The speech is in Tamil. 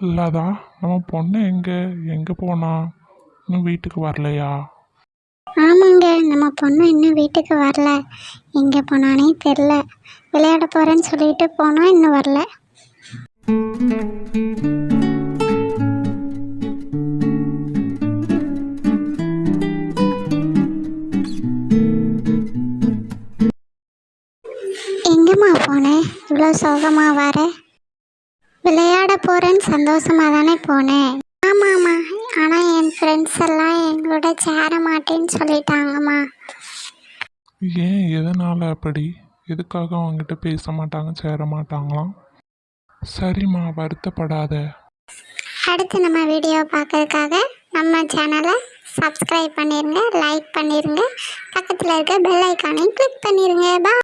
இல்லாதா நம்ம பொண்ணு எங்கே எங்கே போனா? இன்னும் வீட்டுக்கு வரலையா? ஆமாங்க, நம்ம பொண்ணு இன்னும் வீட்டுக்கு வரல. எங்கே போனானே தெரில. விளையாட போகிறேன்னு சொல்லிட்டு போனால் இன்னும் வரல. எங்கேம்மா போனேன்? இவ்வளோ சோகமாக வர? விளையாட போகிறேன்னு சந்தோஷமாக தானே போனேன். ஆமாம்மா, ஆனால் என் ஃப்ரெண்ட்ஸ் எல்லாம் எங்களோட சேர மாட்டேன்னு சொல்லிட்டாங்கம்மா. ஏன், எதனால் அப்படி? எதுக்காக அவங்ககிட்ட பேச மாட்டாங்க, சேர மாட்டாங்களாம்? சரிம்மா, வருத்தப்படாத. அடுத்து நம்ம வீடியோ பார்க்கறதுக்காக நம்ம சேனலை சப்ஸ்கிரைப் பண்ணிடுங்க, லைக் பண்ணிடுங்க, பக்கத்தில் இருக்க பெல் ஐக்கானையும் கிளிக் பண்ணிடுங்க. பாய்.